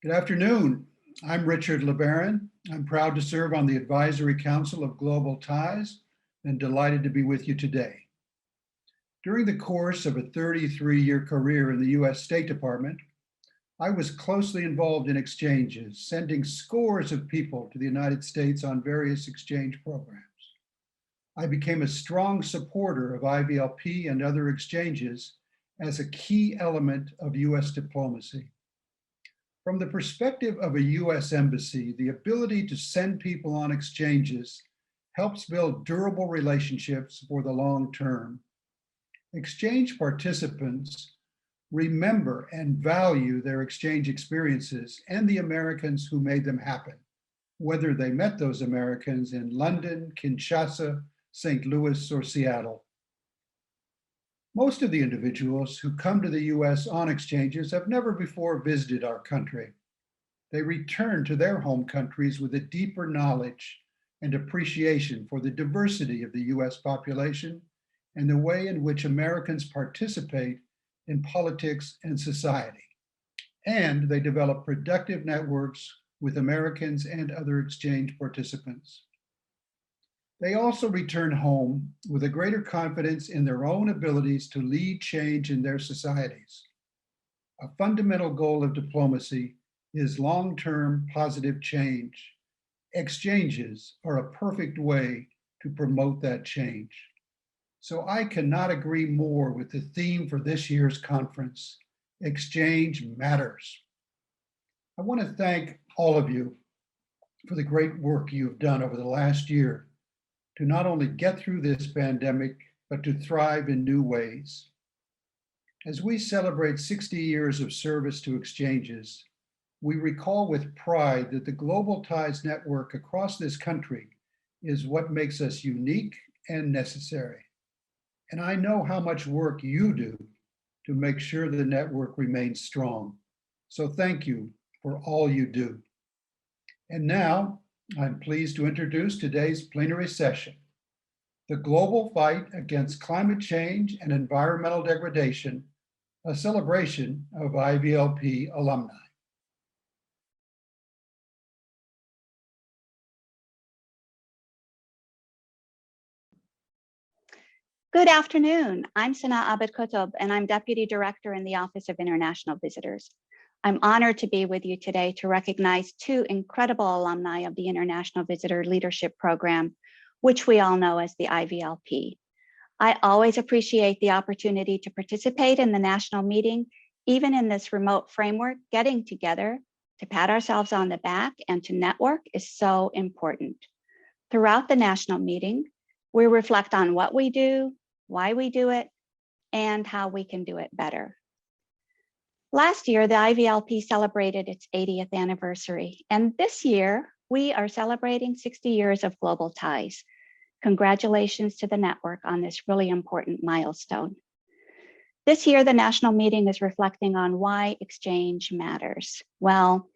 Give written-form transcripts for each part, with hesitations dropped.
Good afternoon. I'm Richard Lebaron. I'm proud to serve on the Advisory Council of Global Ties and delighted to be with you today. During the course of a 33-year career in the U.S. State Department, I was closely involved in exchanges, sending scores of people to the United States on various exchange programs. I became a strong supporter of Ivlp and other exchanges as a key element of U.S. diplomacy. From the perspective of a U.S. embassy, the ability to send people on exchanges helps build durable relationships for the long term. Exchange participants remember and value their exchange experiences and the Americans who made them happen, whether they met those Americans in London, Kinshasa, St. Louis, or Seattle. Most of the individuals who come to the U.S. on exchanges have never before visited our country. They return to their home countries with a deeper knowledge and appreciation for the diversity of the U.S. population and the way in which Americans participate in politics and society. And they develop productive networks with Americans and other exchange participants. They also return home with a greater confidence in their own abilities to lead change in their societies. A fundamental goal of diplomacy is long-term positive change. Exchanges are a perfect way to promote that change. So I cannot agree more with the theme for this year's conference, Exchange Matters. I want to thank all of you for the great work you've done over the last year to not only get through this pandemic, but to thrive in new ways. As we celebrate 60 years of service to exchanges, we recall with pride that the Global Ties network across this country is what makes us unique and necessary. And I know how much work you do to make sure the network remains strong. So thank you for all you do. And now, I'm pleased to introduce today's plenary session, The Global Fight Against Climate Change and Environmental Degradation, a celebration of Ivlp alumni. Good afternoon. I'm Saad Abid, and I'm Deputy Director in the Office of International Visitors. I'm honored to be with you today to recognize two incredible alumni of the International Visitor Leadership Program, which we all know as the Ivlp. I always appreciate the opportunity to participate in the national meeting, even in this remote framework. Getting together to pat ourselves on the back and to network is so important. Throughout the national meeting, we reflect on what we do, why we do it, and how we can do it better. Last year, the Ivlp celebrated its 80th anniversary, and this year we are celebrating 60 years of Global Ties. Congratulations to the network on this really important milestone. This year, the national meeting is reflecting on why exchange matters. Well,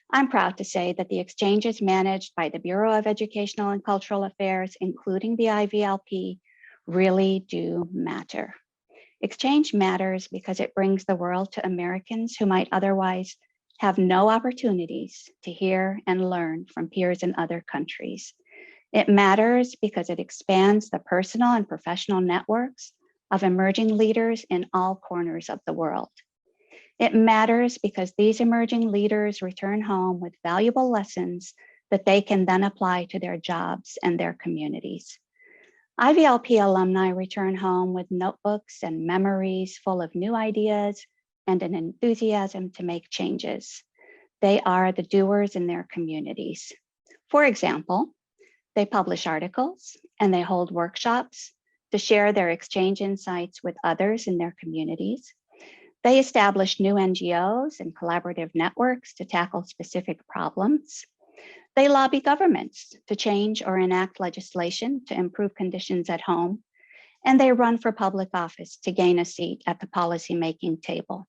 I'm proud to say that the exchanges managed by the Bureau of Educational and Cultural Affairs, including the Ivlp, really do matter. Exchange matters because it brings the world to Americans who might otherwise have no opportunities to hear and learn from peers in other countries. It matters because it expands the personal and professional networks of emerging leaders in all corners of the world. It matters because these emerging leaders return home with valuable lessons that they can then apply to their jobs and their communities. Ivlp alumni return home with notebooks and memories full of new ideas and an enthusiasm to make changes. They are the doers in their communities. For example, they publish articles and they hold workshops to share their exchange insights with others in their communities. They establish new NGOs and collaborative networks to tackle specific problems. They lobby governments to change or enact legislation to improve conditions at home. And they run for public office to gain a seat at the policymaking table.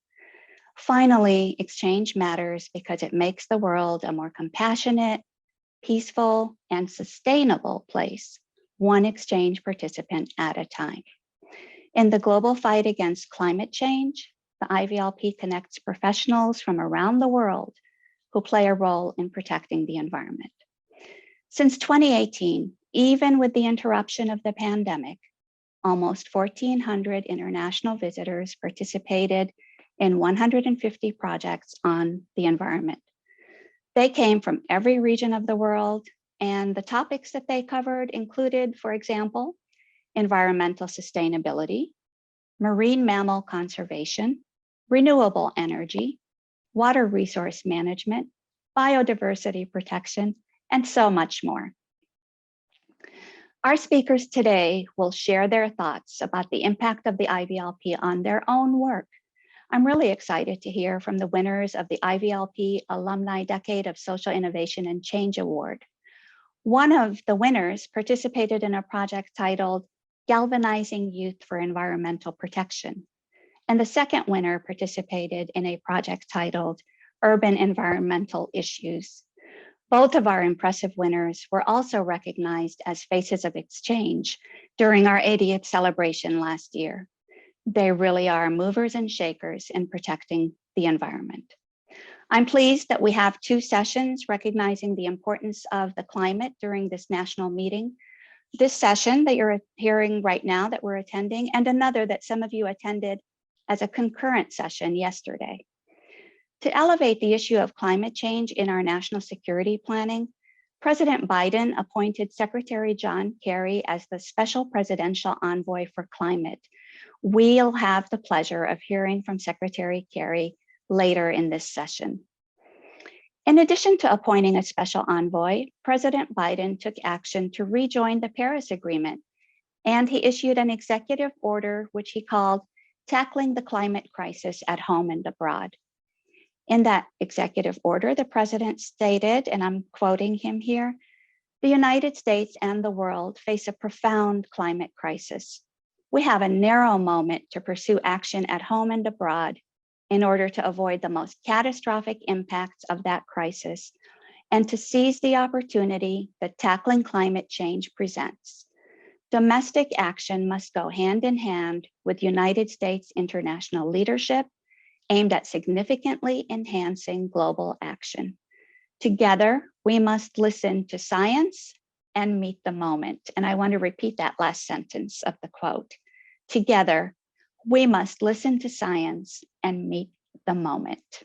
Finally, exchange matters because it makes the world a more compassionate, peaceful, and sustainable place, one exchange participant at a time. In the global fight against climate change, the Ivlp connects professionals from around the world who play a role in protecting the environment. Since 2018, even with the interruption of the pandemic, almost 1,400 international visitors participated in 150 projects on the environment. They came from every region of the world, and the topics that they covered included, for example, environmental sustainability, marine mammal conservation, renewable energy, water resource management, biodiversity protection, and so much more. Our speakers today will share their thoughts about the impact of the Ivlp on their own work. I'm really excited to hear from the winners of the Ivlp Alumni Decade of Social Innovation and Change Award. One of the winners participated in a project titled Galvanizing Youth for Environmental Protection. And the second winner participated in a project titled Urban Environmental Issues. Both of our impressive winners were also recognized as Faces of Exchange during our 80th celebration last year. They really are movers and shakers in protecting the environment. I'm pleased that we have two sessions recognizing the importance of the climate during this national meeting. This session that you're hearing right now that we're attending, and another that some of you attended as a concurrent session yesterday. To elevate the issue of climate change in our national security planning, President Biden appointed Secretary John Kerry as the Special Presidential Envoy for Climate. We'll have the pleasure of hearing from Secretary Kerry later in this session. In addition to appointing a special envoy, President Biden took action to rejoin the Paris Agreement, and he issued an executive order which he called Tackling the Climate Crisis at Home and Abroad. In that executive order, the president stated, and I'm quoting him here, "The United States and the world face a profound climate crisis. We have a narrow moment to pursue action at home and abroad in order to avoid the most catastrophic impacts of that crisis and to seize the opportunity that tackling climate change presents. Domestic action must go hand in hand with United States international leadership aimed at significantly enhancing global action. Together, we must listen to science and meet the moment." And I want to repeat that last sentence of the quote. Together, we must listen to science and meet the moment.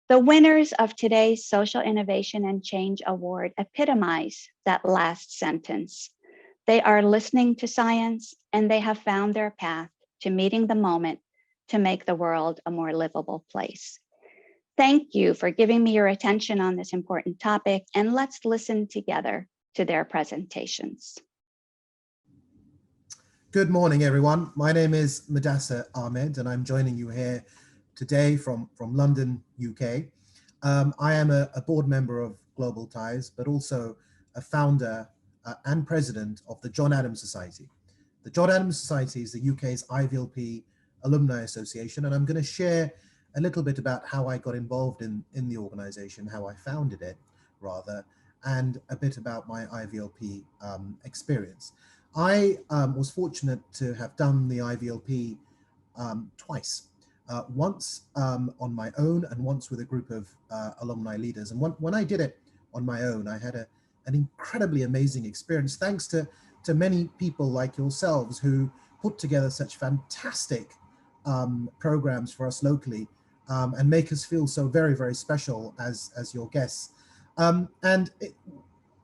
The winners of today's Social Innovation and Change Award epitomize that last sentence. They are listening to science, and they have found their path to meeting the moment to make the world a more livable place. Thank you for giving me your attention on this important topic, and let's listen together to their presentations. Good morning, everyone. My name is Mudassir Ahmed, and I'm joining you here today from London, UK. I am a board member of Global Ties, but also a founder and president of the John Adams Society. The John Adams Society is the UK's Ivlp Alumni Association, and I'm going to share a little bit about how I got involved in the organization, how I founded it, rather, and a bit about my Ivlp experience. I was fortunate to have done the Ivlp twice, once on my own and once with a group of alumni leaders. And when I did it on my own, I had an incredibly amazing experience, thanks to many people like yourselves who put together such fantastic programs for us locally and make us feel so very, very special as your guests. I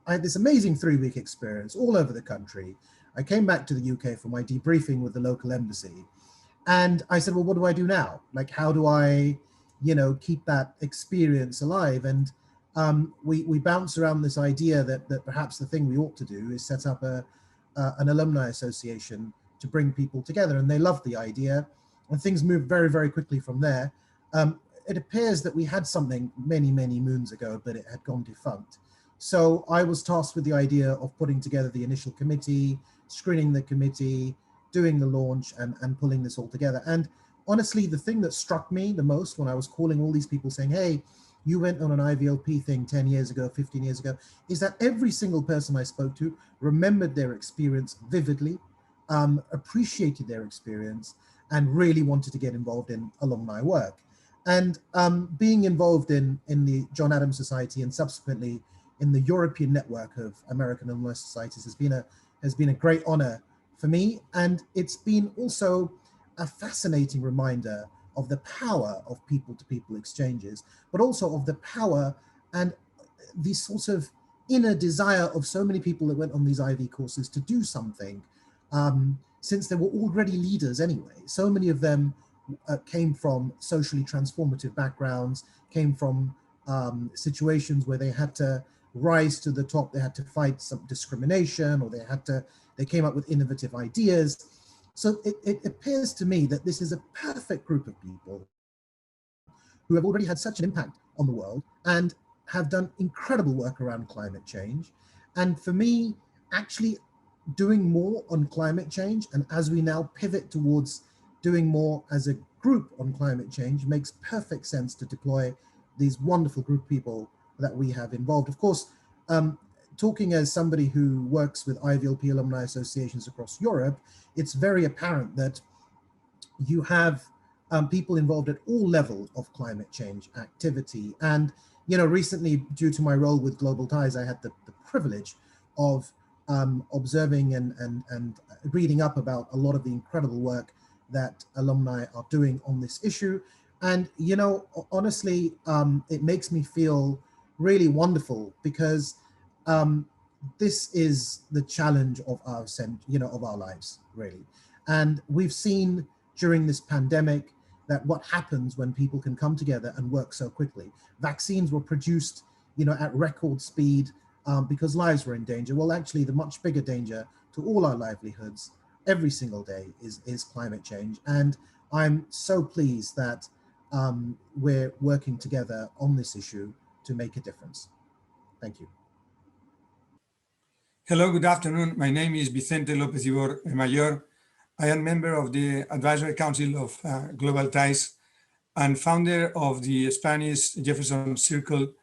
had this amazing 3-week experience all over the country. I came back to the UK for my debriefing with the local embassy. And I said, well, what do I do now? Like, how do I, keep that experience alive? And we bounce around this idea that perhaps the thing we ought to do is set up an alumni association to bring people together. And they loved the idea. And things moved very, very quickly from there. It appears that we had something many, many moons ago, but it had gone defunct. So I was tasked with the idea of putting together the initial committee, screening the committee, doing the launch, and pulling this all together. And honestly, the thing that struck me the most when I was calling all these people saying, hey, you went on an Ivlp thing 10 years ago, 15 years ago, is that every single person I spoke to remembered their experience vividly, appreciated their experience, and really wanted to get involved in alumni work. And being involved in the John Adams Society and subsequently in the European network of American Alumni Societies has been a great honor for me. And it's been also a fascinating reminder of the power of people-to-people exchanges, but also of the power and the sort of inner desire of so many people that went on these IV courses to do something, since they were already leaders anyway. So many of them came from socially transformative backgrounds, came from situations where they had to rise to the top, they had to fight some discrimination, or they came up with innovative ideas. So it appears to me that this is a perfect group of people who have already had such an impact on the world and have done incredible work around climate change. And for me, actually doing more on climate change, and as we now pivot towards doing more as a group on climate change, makes perfect sense to deploy these wonderful group of people that we have involved. Of course, talking as somebody who works with Ivlp alumni associations across Europe, it's very apparent that you have people involved at all levels of climate change activity. And recently, due to my role with Global Ties, I had the privilege of observing and reading up about a lot of the incredible work that alumni are doing on this issue. And honestly, it makes me feel really wonderful, because this is the challenge of our lives, really. And we've seen during this pandemic that what happens when people can come together and work so quickly. Vaccines were produced, at record speed because lives were in danger. Well, actually, the much bigger danger to all our livelihoods every single day is climate change. And I'm so pleased that we're working together on this issue to make a difference. Thank you. Hello, good afternoon. My name is Vicente López Ibor Mayor. I am member of the Advisory Council of Global Ties and founder of the Spanish Jefferson Circle,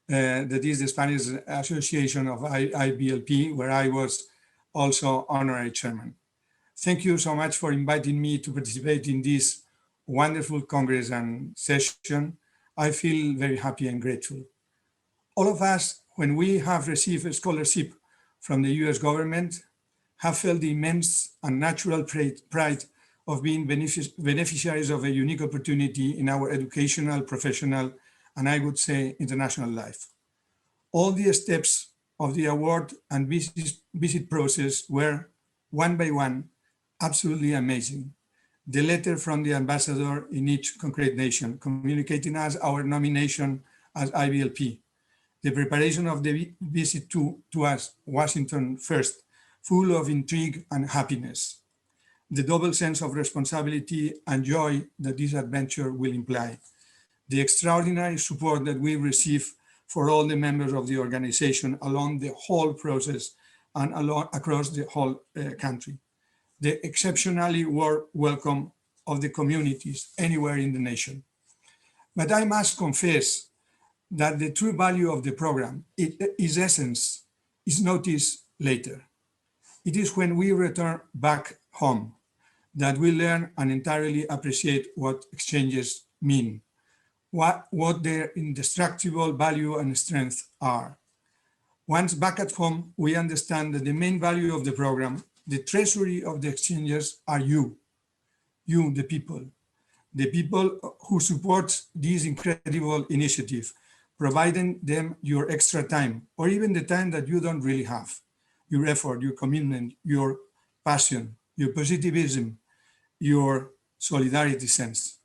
that is the Spanish Association of Ivlp, where I was also honorary chairman. Thank you so much for inviting me to participate in this wonderful Congress and session. I feel very happy and grateful. All of us, when we have received a scholarship from the US government, have felt the immense and natural pride of being beneficiaries of a unique opportunity in our educational, professional, and I would say international life. All the steps of the award and visit process were, one by one, absolutely amazing. The letter from the ambassador in each concrete nation communicating us our nomination as Ivlp. The preparation of the visit to us, Washington first, full of intrigue and happiness. The double sense of responsibility and joy that this adventure will imply. The extraordinary support that we receive for all the members of the organization along the whole process and across the whole country. The exceptionally warm welcome of the communities anywhere in the nation. But I must confess that the true value of the program, its essence, is noticed later. It is when we return back home that we learn and entirely appreciate what exchanges mean, what their indestructible value and strength are. Once back at home, we understand that the main value of the program, the treasury of the exchanges, are you, the people who support this incredible initiative, providing them your extra time, or even the time that you don't really have, your effort, your commitment, your passion, your positivism, your solidarity sense.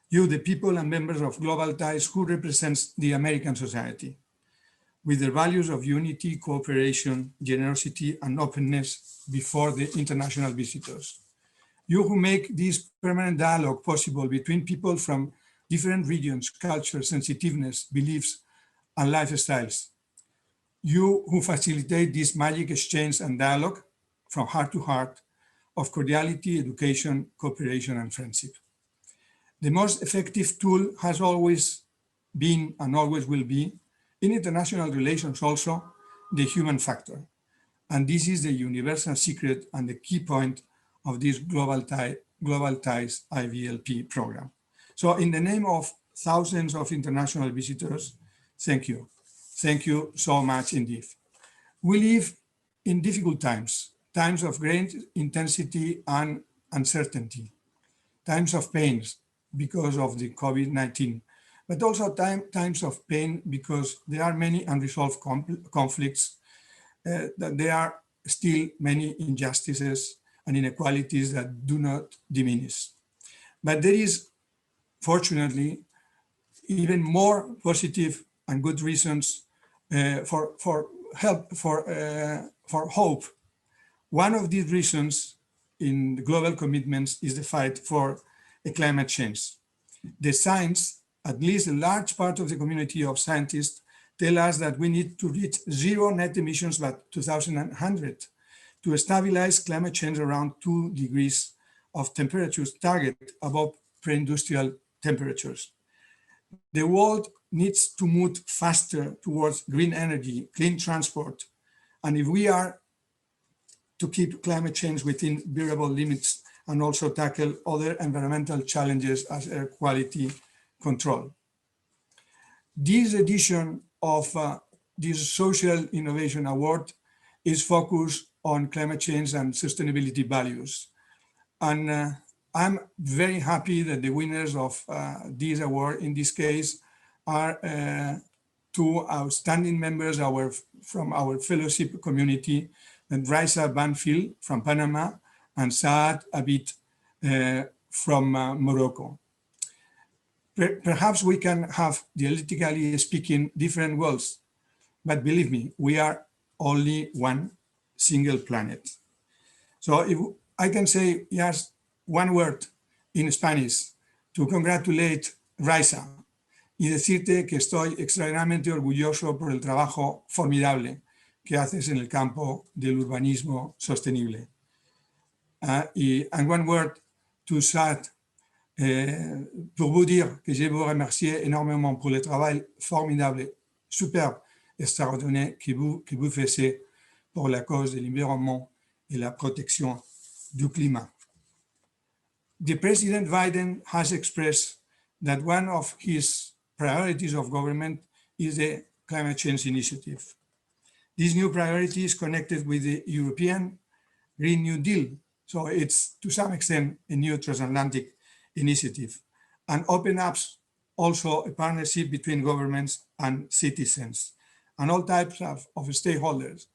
You, the people and members of Global Ties who represents the American society, with their values of unity, cooperation, generosity, and openness before the international visitors. You who make this permanent dialogue possible between people from different regions, cultures, sensitiveness, beliefs, and lifestyles. You who facilitate this magic exchange and dialogue from heart to heart of cordiality, education, cooperation, and friendship. The most effective tool has always been and always will be, in international relations also, the human factor. And this is the universal secret and the key point of this Global Ties Ivlp program. So in the name of thousands of international visitors, thank you. Thank you so much indeed. We live in difficult times, times of great intensity and uncertainty, times of pain because of the COVID-19, but also times of pain because there are many unresolved conflicts, that there are still many injustices and inequalities that do not diminish. But there is, fortunately, even more positive and good reasons for hope. One of these reasons in the global commitments is the fight for climate change. The science, at least a large part of the community of scientists, tell us that we need to reach zero net emissions by 2100 to stabilize climate change around 2 degrees of temperatures target above pre-industrial temperatures. The world needs to move faster towards green energy, clean transport, and if we are to keep climate change within bearable limits and also tackle other environmental challenges as air quality control. This edition of this Social Innovation Award is focused on climate change and sustainability values. And I'm very happy that the winners of this award in this case are two outstanding members from our fellowship community, and Raisa Banfield from Panama and Saad Abid from Morocco. Perhaps we can have, dialectically speaking, different worlds, but believe me, we are only one single planet. So if I can say just one word in Spanish to congratulate Raisa y decirte que estoy extraordinariamente orgulloso por el trabajo formidable que haces en el campo del urbanismo sostenible. And one word to Saad, pour vous dire que je vous remercie énormément pour le travail formidable, superbe, extraordinaire que vous faites pour la cause de l'environnement et la protection du climat. The President Biden has expressed that one of his priorities of government is the climate change initiative. This new priority is connected with the European Green New Deal. So it's to some extent a new transatlantic initiative and open up also a partnership between governments and citizens and all types of stakeholders,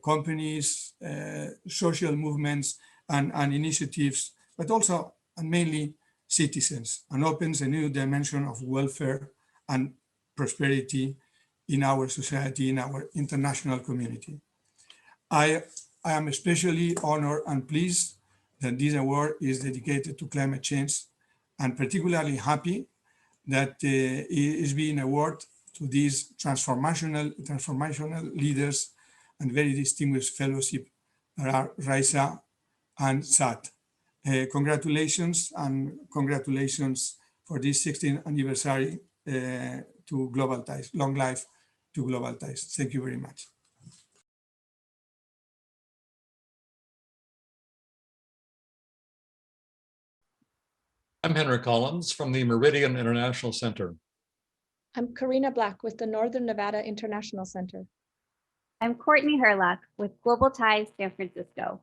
companies, social movements and initiatives, but also and mainly citizens, and opens a new dimension of welfare and prosperity in our society, in our international community. I am especially honored and pleased that this award is dedicated to climate change, and particularly happy that it is being awarded to these transformational leaders and very distinguished fellowship that are Raisa and Saad. Congratulations and congratulations for this 16th anniversary to Global Ties. Long life to Global Ties. Thank you very much. I'm Henry Collins from the Meridian International Center. I'm Karina Black with the Northern Nevada International Center. I'm Courtney Herlock with Global Ties San Francisco.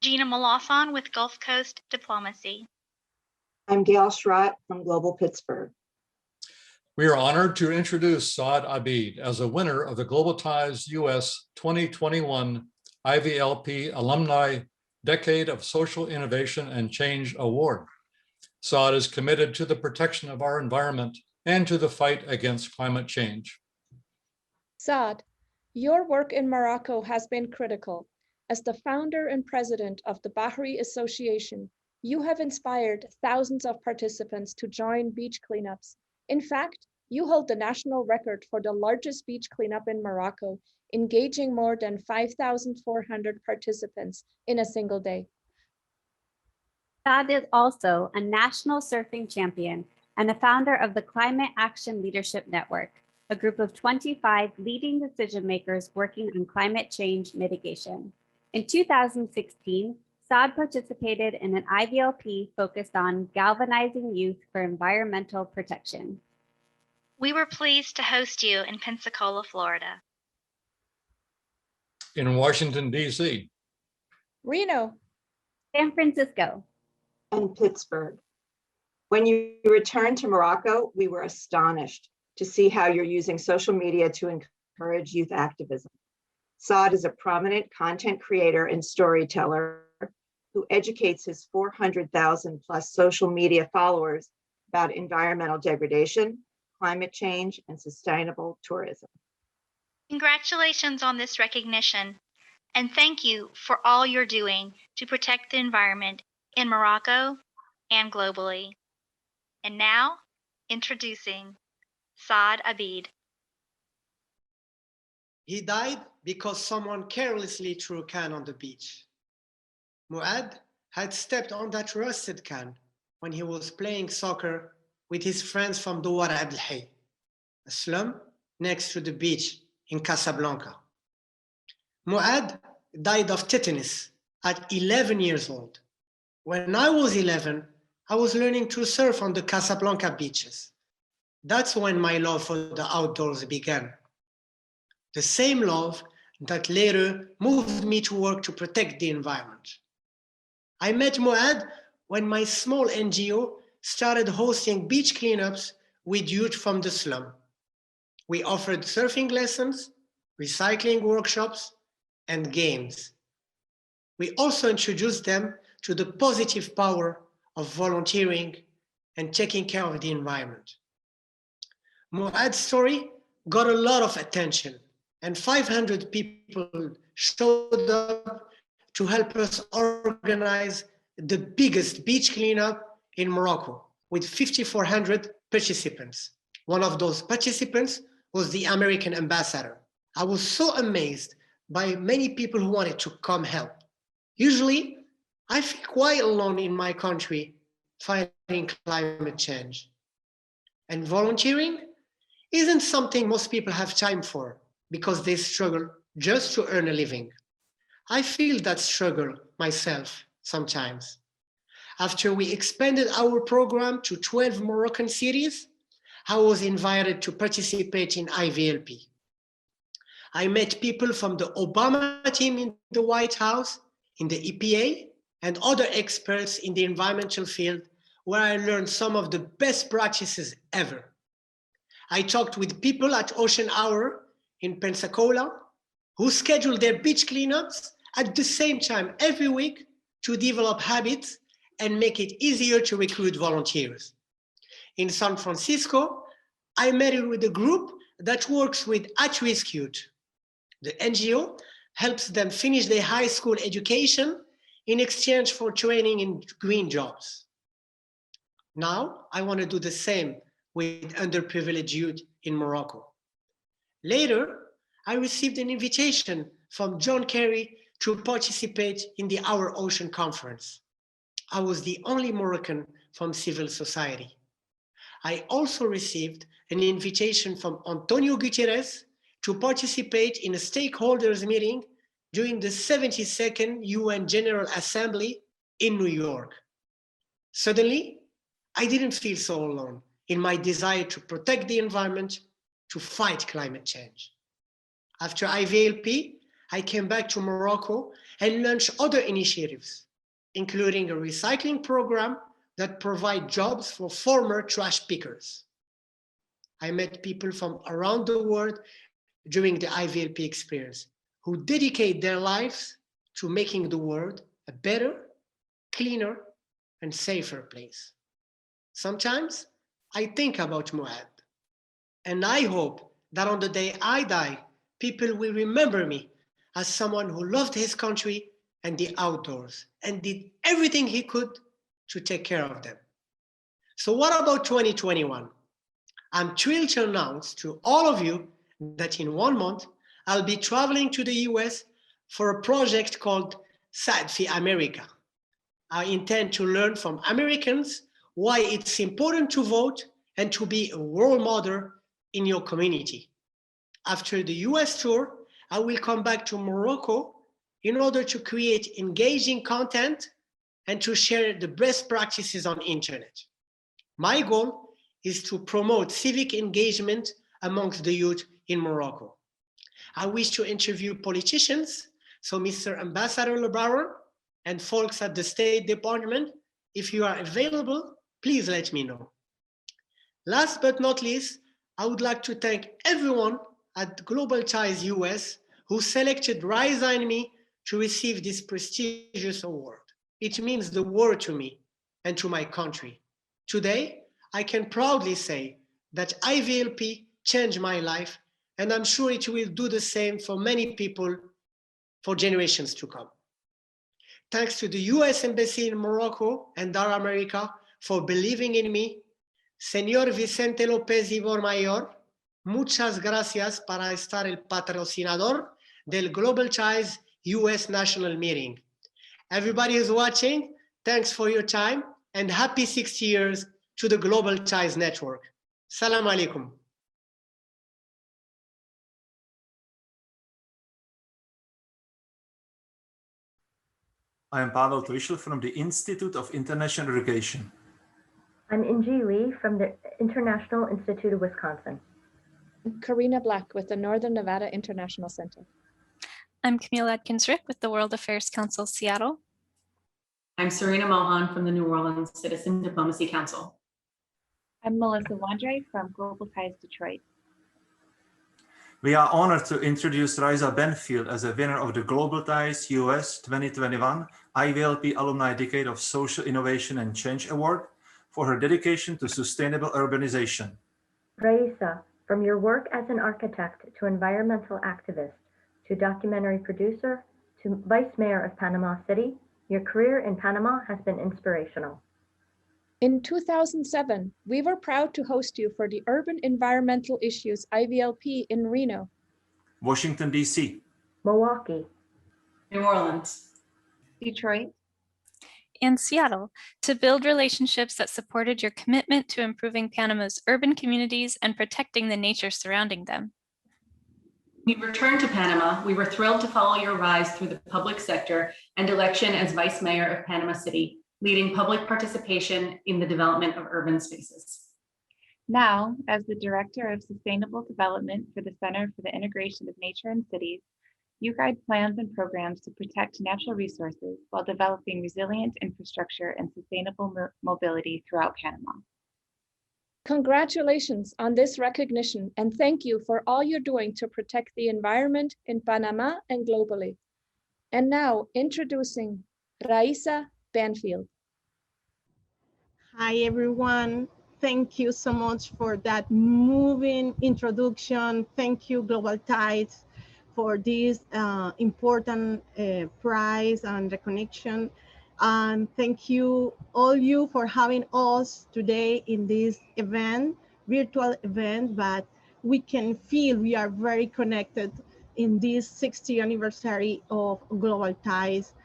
Gina Malafon with Gulf Coast Diplomacy. I'm Gail Schrott from Global Pittsburgh. We are honored to introduce Saad Abid as a winner of the Global Ties U.S. 2021 Ivlp Alumni Decade of Social Innovation and Change Award. Saad is committed to the protection of our environment and to the fight against climate change. Saad, your work in Morocco has been critical. As the founder and president of the Bahri Association, you have inspired thousands of participants to join beach cleanups. In fact, you hold the national record for the largest beach cleanup in Morocco, engaging more than 5,400 participants in a single day. Saad is also a national surfing champion and a founder of the Climate Action Leadership Network, a group of 25 leading decision makers working on climate change mitigation. In 2016, Saad participated in an Ivlp focused on galvanizing youth for environmental protection. We were pleased to host you in Pensacola, Florida. In Washington, D.C. Reno, San Francisco. and Pittsburgh. When you returned to Morocco, we were astonished to see how you're using social media to encourage youth activism. Saad is a prominent content creator and storyteller who educates his 400,000 plus social media followers about environmental degradation, climate change, and sustainable tourism. Congratulations on this recognition, and thank you for all you're doing to protect the environment in Morocco and globally. And now, introducing Saad Abid. He died because someone carelessly threw a can on the beach. Muad had stepped on that rusted can when he was playing soccer with his friends from Douar Ivlp, a slum next to the beach in Casablanca. Muad died of tetanus at 11 years old. When I was 11, I was learning to surf on the Casablanca beaches. That's when my love for the outdoors began. The same love that later moved me to work to protect the environment. I met Muad when my small NGO started hosting beach cleanups with youth from the slum. We offered surfing lessons, recycling workshops, and games. We also introduced them to the positive power of volunteering and taking care of the environment. Muad's story got a lot of attention, and 500 people showed up to help us organize the biggest beach cleanup in Morocco with 5,400 participants. One of those participants was the American ambassador. I was so amazed by many people who wanted to come help. Usually, I feel quite alone in my country fighting climate change. And volunteering isn't something most people have time for because they struggle just to earn a living. I feel that struggle myself sometimes. After we expanded our program to 12 Moroccan cities, I was invited to participate in Ivlp. I met people from the Obama team in the White House, in the EPA, and other experts in the environmental field, where I learned some of the best practices ever. I talked with people at Ocean Hour in Pensacola, who scheduled their beach cleanups at the same time every week to develop habits and make it easier to recruit volunteers. In San Francisco, I met with a group that works with at-risk youth. The NGO helps them finish their high school education in exchange for training in green jobs. Now, I want to do the same with underprivileged youth in Morocco. Later, I received an invitation from John Kerry to participate in the Our Ocean Conference. I was the only Moroccan from civil society. I also received an invitation from Antonio Guterres to participate in a stakeholders meeting during the 72nd UN General Assembly in New York. Suddenly, I didn't feel so alone in my desire to protect the environment, to fight climate change. After Ivlp, I came back to Morocco and launched other initiatives, including a recycling program that provides jobs for former trash pickers. I met people from around the world during the Ivlp experience who dedicate their lives to making the world a better, cleaner, and safer place. Sometimes I think about Muad, and I hope that on the day I die, people will remember me as someone who loved his country and the outdoors and did everything he could to take care of them. So what about 2021? I'm thrilled to announce to all of you that in 1 month, I'll be traveling to the US for a project called Saad fi America. I intend to learn from Americans why it's important to vote and to be a role model in your community. After the US tour, I will come back to Morocco in order to create engaging content and to share the best practices on internet. My goal is to promote civic engagement amongst the youth in Morocco. I wish to interview politicians, so Mr. Ambassador Lebaron and folks at the State Department, if you are available, please let me know. Last but not least, I would like to thank everyone at Global Ties U.S. who selected Raisa and me to receive this prestigious award. It means the world to me and to my country. Today, I can proudly say that Ivlp changed my life, and I'm sure it will do the same for many people for generations to come. Thanks to the US Embassy in Morocco and Dar America for believing in me. Señor Vicente López Ibor Mayor, muchas gracias para estar el patrocinador del Global Ties U.S. National Meeting. Everybody who's watching, thanks for your time and happy 60 years to the Global Ties Network. Salam alaikum. I am Pavel Trischl from the Institute of International Education. I'm Inji Lee from the International Institute of Wisconsin. Karina Black with the Northern Nevada International Center. I'm Camille Atkins-Rick with the World Affairs Council, Seattle. I'm Serena Mohan from the New Orleans Citizen Diplomacy Council. I'm Melissa Wandre from Global Ties Detroit. We are honored to introduce Raisa Banfield as a winner of the Global Ties U.S. 2021 Ivlp Alumni Decade of Social Innovation and Change Award for her dedication to sustainable urbanization. Raisa, from your work as an architect to environmental activist, to documentary producer, to vice mayor of Panama City, your career in Panama has been inspirational. In 2007, we were proud to host you for the Urban Environmental Issues Ivlp in Reno, Washington, D.C., Milwaukee, New Orleans, Detroit, and Seattle to build relationships that supported your commitment to improving Panama's urban communities and protecting the nature surrounding them. When we returned to Panama, we were thrilled to follow your rise through the public sector and election as Vice Mayor of Panama City, leading public participation in the development of urban spaces. Now, as the Director of Sustainable Development for the Center for the Integration of Nature and Cities, you guide plans and programs to protect natural resources while developing resilient infrastructure and sustainable mobility throughout Panama. Congratulations on this recognition, and thank you for all you're doing to protect the environment in Panama and globally. And now, introducing Raisa Banfield. Hi, everyone. Thank you so much for that moving introduction. Thank you, Global Ties, for this important prize and recognition. And thank you, all you, for having us today in this event, virtual event, but we can feel we are very connected in this 60th anniversary of Global Ties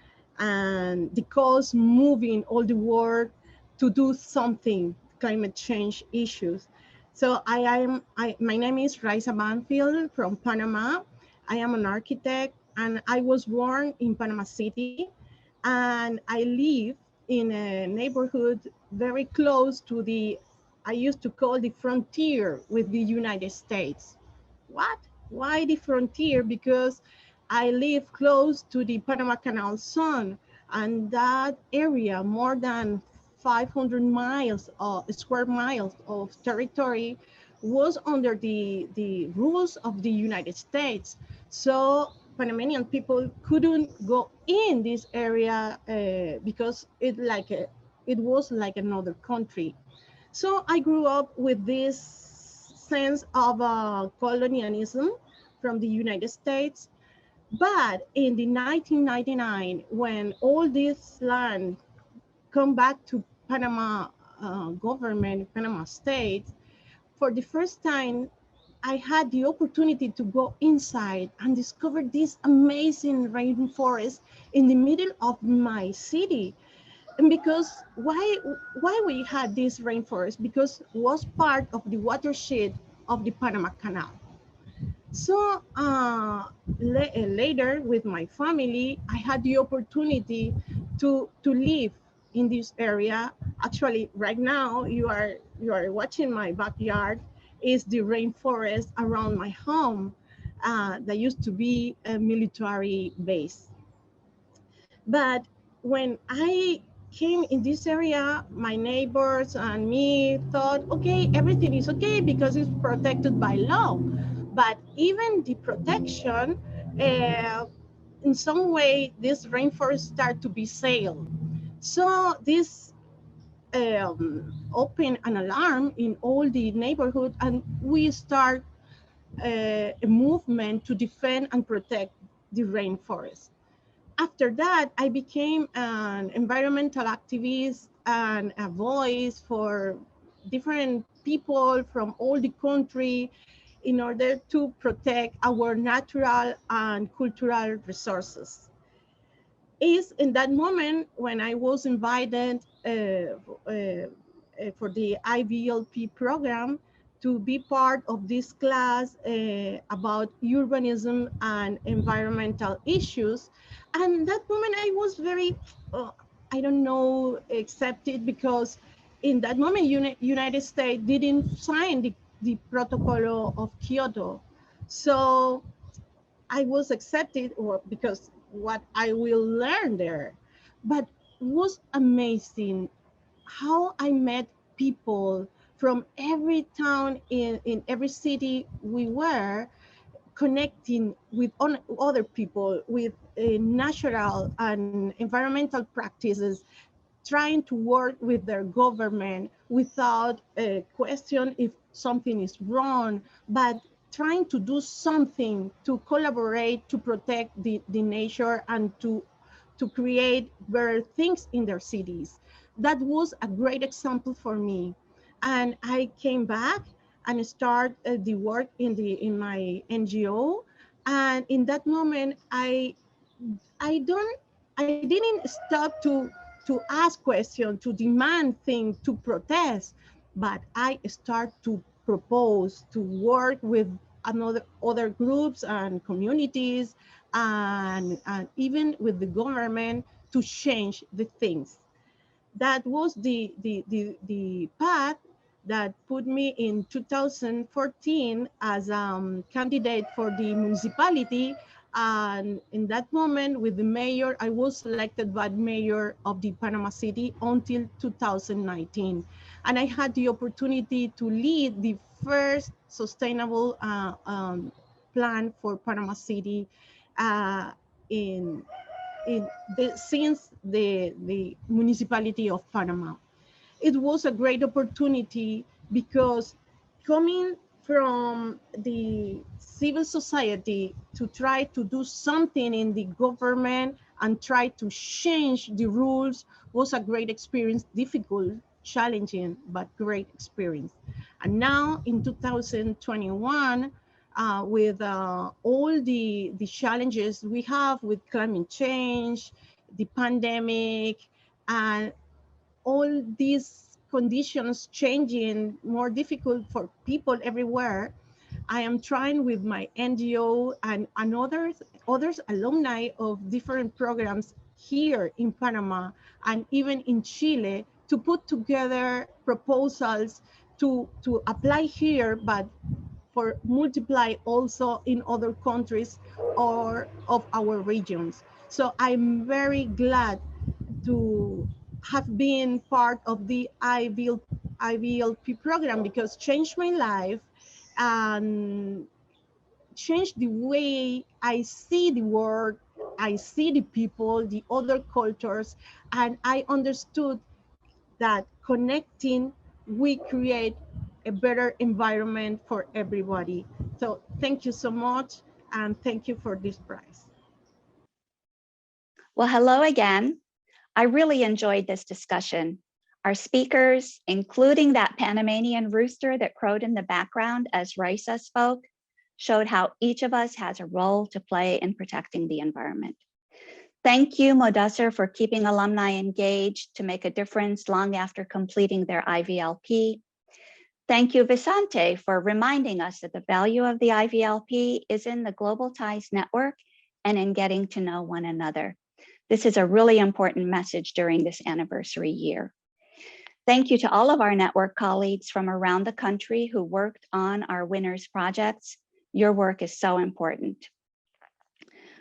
and the cause moving all the world to do something, climate change issues. So my name is Raisa Banfield from Panama. I am an architect and I was born in Panama City, and I live in a neighborhood very close to I used to call the frontier with the United States. What? Why the frontier? Because I live close to the Panama Canal Zone, and that area, more than 500 miles square miles of territory, was under the rules of the United States. So Panamanian people couldn't go in this area because it was like another country. So I grew up with this sense of colonialism from the United States. But in the 1999, when all this land come back to Panama government, Panama state, for the first time, I had the opportunity to go inside and discover this amazing rainforest in the middle of my city. And because why we had this rainforest? Because it was part of the watershed of the Panama Canal. So later with my family, I had the opportunity to live in this area. Actually, right now you are watching my backyard is the rainforest around my home. That used to be a military base. But when I came in this area, my neighbors and me thought, okay, everything is okay because it's protected by law. But even the protection, in some way, this rainforest start to be sold. So this opened an alarm in all the neighborhood, and we start a movement to defend and protect the rainforest. After that, I became an environmental activist and a voice for different people from all the country in order to protect our natural and cultural resources. Is in that moment when I was invited for the Ivlp program to be part of this class about urbanism and environmental issues. And that moment I was very, I don't know, accepted because in that moment United States didn't sign the protocol of Kyoto. So I was accepted because what I will learn there, but it was amazing how I met people from every town in every city we were connecting with other people with natural and environmental practices, trying to work with their government without a question if something is wrong, but trying to do something to collaborate to protect the nature and to create better things in their cities. That was a great example for me. And I came back and start the work in my NGO. And in that moment, I didn't stop to ask questions, to demand things, to protest, but I start to propose, to work with other groups and communities and even with the government to change the things. That was the path that put me in 2014 as candidate for the municipality. And in that moment with the mayor, I was selected by mayor of the Panama City until 2019. And I had the opportunity to lead the first sustainable plan for Panama City in since the municipality of Panama. It was a great opportunity because coming from the civil society to try to do something in the government and try to change the rules was a great experience, difficult, challenging, but great experience. And now in 2021, with all the challenges we have with climate change, the pandemic, and all these conditions changing, more difficult for people everywhere, I am trying with my NGO and others alumni of different programs here in Panama and even in Chile to put together proposals to apply here, but for multiply also in other countries or of our regions. So I'm very glad to have been part of the Ivlp program because changed my life and changed the way I see the world, I see the people, the other cultures, and I understood that connecting, we create a better environment for everybody. So thank you so much, and thank you for this prize. Well, hello again. I really enjoyed this discussion. Our speakers, including that Panamanian rooster that crowed in the background as Raisa spoke, showed how each of us has a role to play in protecting the environment. Thank you, Modasser, for keeping alumni engaged to make a difference long after completing their Ivlp. Thank you, Vicente, for reminding us that the value of the IVLP is in the Global Ties network and in getting to know one another. This is a really important message during this anniversary year. Thank you to all of our network colleagues from around the country who worked on our winners projects. Your work is so important.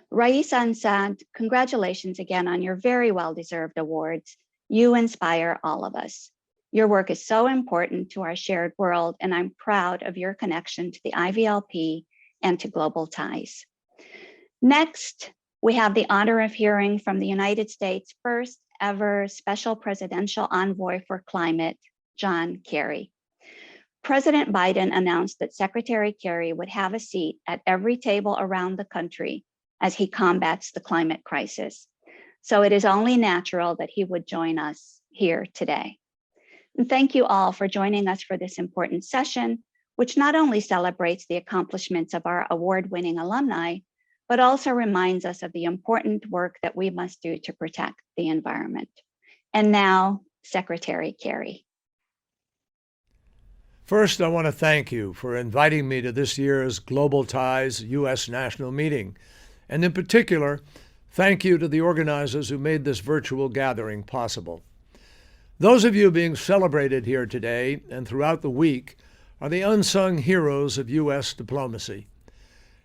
Raisa and Saad, congratulations again on your very well-deserved awards. You inspire all of us. Your work is so important to our shared world, and I'm proud of your connection to the IVLP and to Global Ties. Next, we have the honor of hearing from the United States' first ever Special Presidential Envoy for Climate, John Kerry. President Biden announced that Secretary Kerry would have a seat at every table around the country as he combats the climate crisis. So it is only natural that he would join us here today. And thank you all for joining us for this important session, which not only celebrates the accomplishments of our award-winning alumni, but also reminds us of the important work that we must do to protect the environment. And now, Secretary Kerry. First, I want to thank you for inviting me to this year's Global Ties U.S. National Meeting. And in particular, thank you to the organizers who made this virtual gathering possible. Those of you being celebrated here today and throughout the week are the unsung heroes of U.S. diplomacy.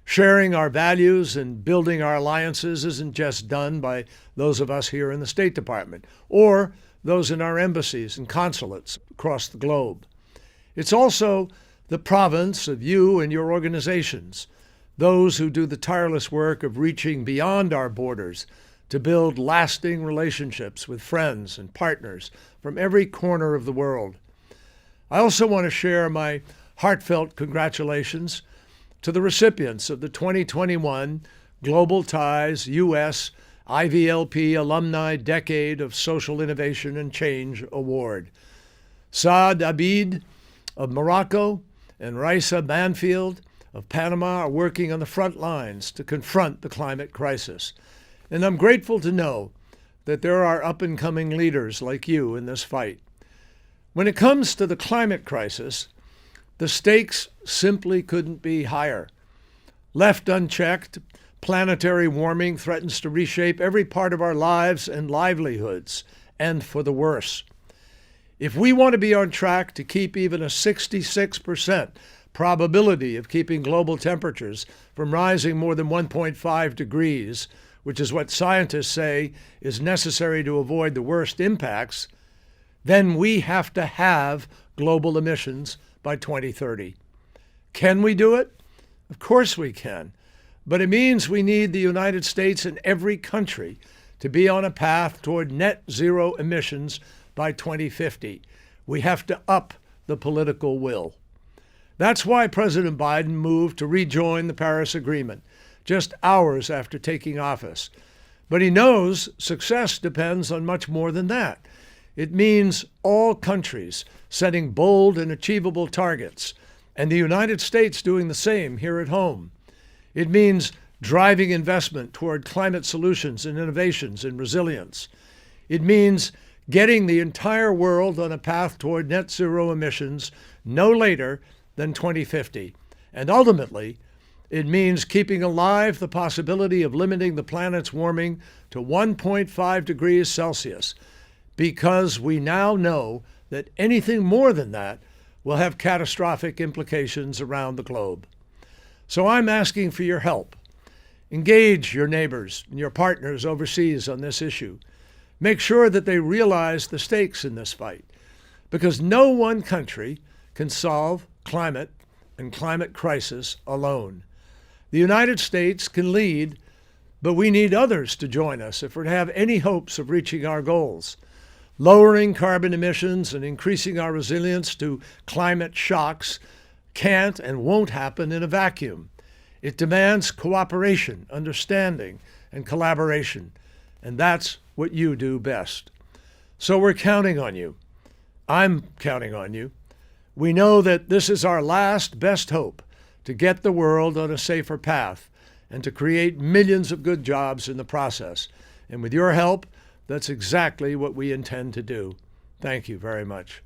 Sharing our values and building our alliances isn't just done by those of us here in the State Department or those in our embassies and consulates across the globe. It's also the province of you and your organizations, those who do the tireless work of reaching beyond our borders to build lasting relationships with friends and partners from every corner of the world. I also want to share my heartfelt congratulations to the recipients of the 2021 Global Ties U.S. Ivlp Alumni Decade of Social Innovation and Change Award. Saad Abid of Morocco and Raisa Banfield of Panama are working on the front lines to confront the climate crisis. And I'm grateful to know that there are up-and-coming leaders like you in this fight. When it comes to the climate crisis, the stakes simply couldn't be higher. Left unchecked, planetary warming threatens to reshape every part of our lives and livelihoods, and for the worse. If we want to be on track to keep even a 66% probability of keeping global temperatures from rising more than 1.5 degrees, which is what scientists say is necessary to avoid the worst impacts, then we have to have global emissions by 2030. Can we do it? Of course we can. But it means we need the United States and every country to be on a path toward net zero emissions by 2050. We have to up the political will. That's why President Biden moved to rejoin the Paris Agreement just hours after taking office. But he knows success depends on much more than that. It means all countries setting bold and achievable targets, and the United States doing the same here at home. It means driving investment toward climate solutions and innovations and resilience. It means getting the entire world on a path toward net zero emissions no later than 2050. And ultimately, it means keeping alive the possibility of limiting the planet's warming to 1.5 degrees Celsius, because we now know that anything more than that will have catastrophic implications around the globe. So I'm asking for your help. Engage your neighbors and your partners overseas on this issue. Make sure that they realize the stakes in this fight, because no one country can solve climate and climate crisis alone. The United States can lead, but we need others to join us if we're to have any hopes of reaching our goals. Lowering carbon emissions and increasing our resilience to climate shocks can't and won't happen in a vacuum. It demands cooperation, understanding, and collaboration, and that's what you do best. So we're counting on you. I'm counting on you. We know that this is our last best hope to get the world on a safer path and to create millions of good jobs in the process. And with your help, that's exactly what we intend to do. Thank you very much.